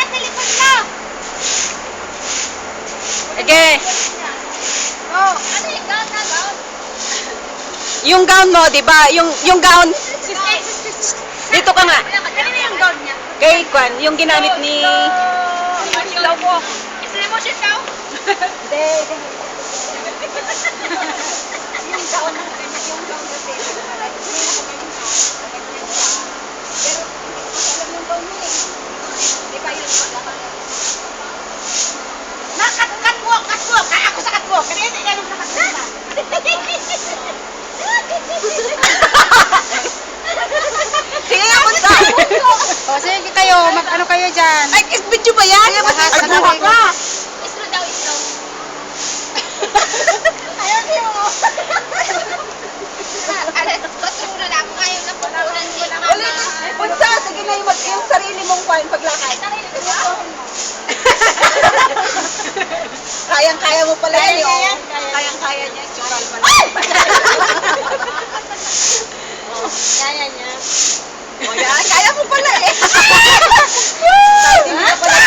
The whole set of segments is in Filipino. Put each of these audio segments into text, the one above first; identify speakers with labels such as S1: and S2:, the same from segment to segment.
S1: sa likod mo!
S2: Sige.
S1: Oh, ano yung gown na gown?
S2: Yung gown mo, di ba? Yung gown. Dito ka nga.
S1: Ano yung gown niya?
S2: Kay Kwan, yung ginamit ni...
S1: Silaw po. Isa mo siya silaw?
S2: Hindi.
S1: Yung gown na ganyan, yung gown na sa'yo. Pero, alam yung gown niya eh. Di ba yun? Catwalk! Ako sa catwalk! Kanina ilalong sa catwalk.
S2: Sige nga, punta.
S3: O, sige kayo, mag-ano kayo dyan?
S2: Ay, video ba yan?
S3: Lahat
S2: Ay,
S3: na
S2: buka
S3: kayo.
S2: ka.
S1: Islo daw, islo. Ayaw niyo. Alas, paturo na ako ngayon na pupunan ni Mama.
S2: Ulit. Punta, sige na yung sarili mong kwan paglakad. Kayang-kaya mo pala yan, oh. Kayang-kaya niya. Tsural pala.
S1: Kaya niya.
S2: O yan, kaya mo pala eh. Hindi ka pala.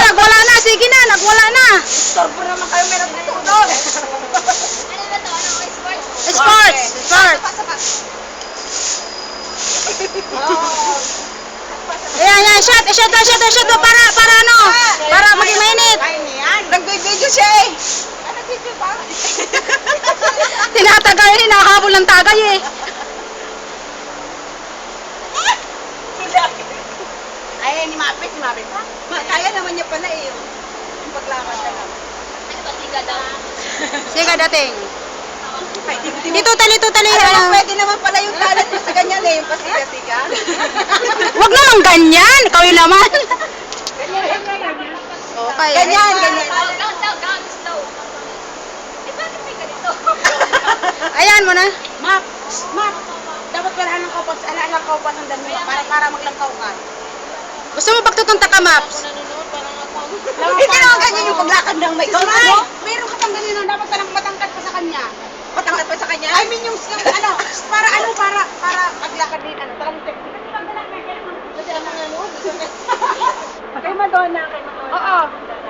S3: Nagwala na, sige na, nagwala na.
S2: Sorbo naman kayo meron dito.
S1: Ano na to? Ano? Sports?
S3: Sports. Ayan, shot, para ano? Para maging mainit.
S2: Nagbe-video siya eh.
S1: Ano video ba?
S3: Tinatagay, hinahabol ng tagay eh.
S2: Ay, ni Mapit pa. Kaya naman niya pala eh. Yung paglakad ka lang.
S1: Ano ba? Tiga daw.
S3: Sige, dating.
S2: Ay,
S3: Dito tali.
S2: Alam mo, pwede naman pala yung talent mo sa ganyan eh. Yung pasiga-siga.
S3: Wag naman ganyan, ikaw yun naman. Okay.
S2: Ganyan.
S1: Down, slow. Eh, bakit may ganito?
S3: Ayan mo na.
S2: Map, dapat wala ng kaupas. Alang kaupas ang dami mo. Para maglangkaw ka.
S3: Gusto mo pagtutunta ka, Maps?
S2: Hindi naman ganyan yung paglakad ng may kaupas. Meron ka tanggalin na dapat parang matangkad pa sa kanya. Matangkad pa sa kanya? I mean yung ano, para paglakad din, talagang technique. Kay Madonna.
S1: Oo.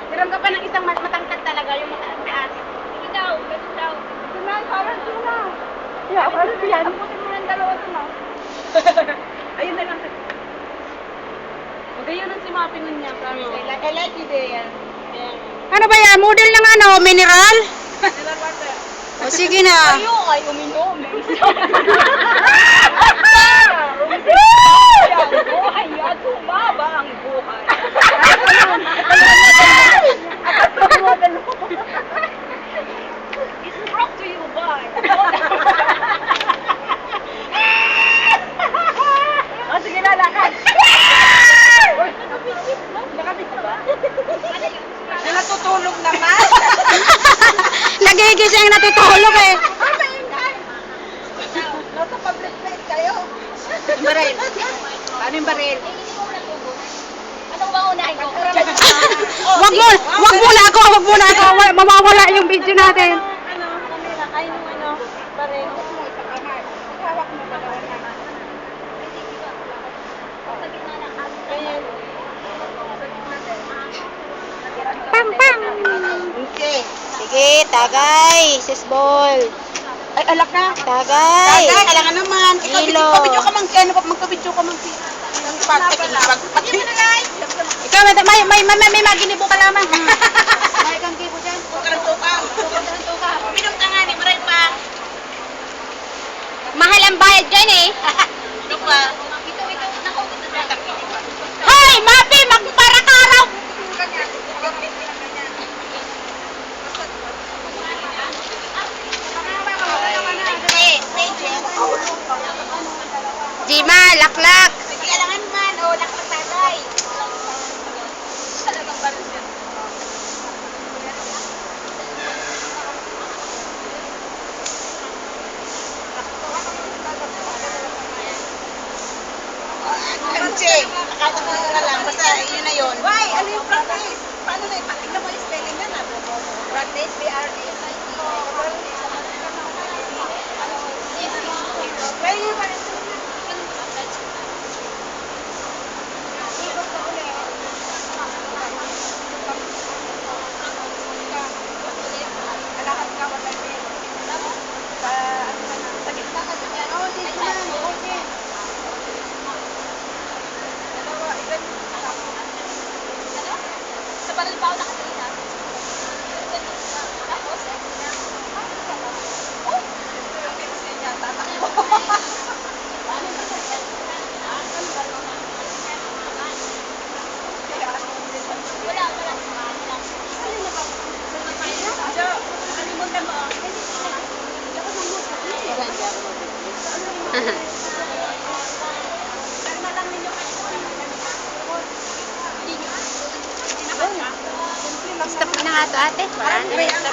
S1: Meron ka pa ng isang matangkad talaga, yung mataas. Sige daw, ganun daw.
S2: Tunan, parang tunan.
S1: Yeah, parang yan. Tapusin mo ng dalawa ito, no?
S2: Ayun na lang.
S1: Magayon ang si Mapi nun niya, promise. I like you there.
S3: Ano ba yan? Model ng ano? Mineral? O sige na.
S1: Ay uminom. Ang buhay at humaba ang buhay. It's brought to you by.
S2: O sige na, lakad.
S1: Nakabit ba?
S2: Natutulog naman.
S3: Nagigising natutulog eh.
S2: Nasa public place kayo. Yung baril. Paano yung baril?
S1: Anong ba unahin ko?
S3: Wag muna ako. Mawawala yung video natin.
S1: Ay, baril.
S2: Hawak mo ba daw yan?
S1: Sa gitna ng
S2: Ganyan.
S3: Pang.
S2: Okay.
S3: Sige, tagay. Sisbol.
S2: Ay, alak na.
S3: Tagay.
S2: Kailangan naman. Ikaw,
S3: Hilo.
S2: magpapidyo ka mang kano, magpapidyo ka mang pag-pati.
S3: Ikaw, may maginibo ka lamang. May kang kibo dyan.
S1: Pinom ka nga ni Maray pa.
S3: Mahal ang bayad dyan eh.
S2: Ano pa?
S1: Ito, naku, ito na.
S3: Hoy, Mapi, magpara ka raw. Jima, laklak.
S1: Kailangan man, nakapagtatay. Talagang baril siya.
S2: Kanche, nakatapunta ka lang. Basta yun na yun. Why? Ano yung practice? Paano na tingnan mo yung spelling na na?
S1: Practice, B-R-A-C-T.
S2: Sa gitna ka dyan. Oo, dito na. Okay. Dalawa, ilan?
S1: Sa Balibao na kanina. Tapos,
S2: Kasi niya, tatakbo. Kalimutan mo. Kalma lang ninyo kayo.
S3: Stop na nga to ate.
S2: Parang gray ang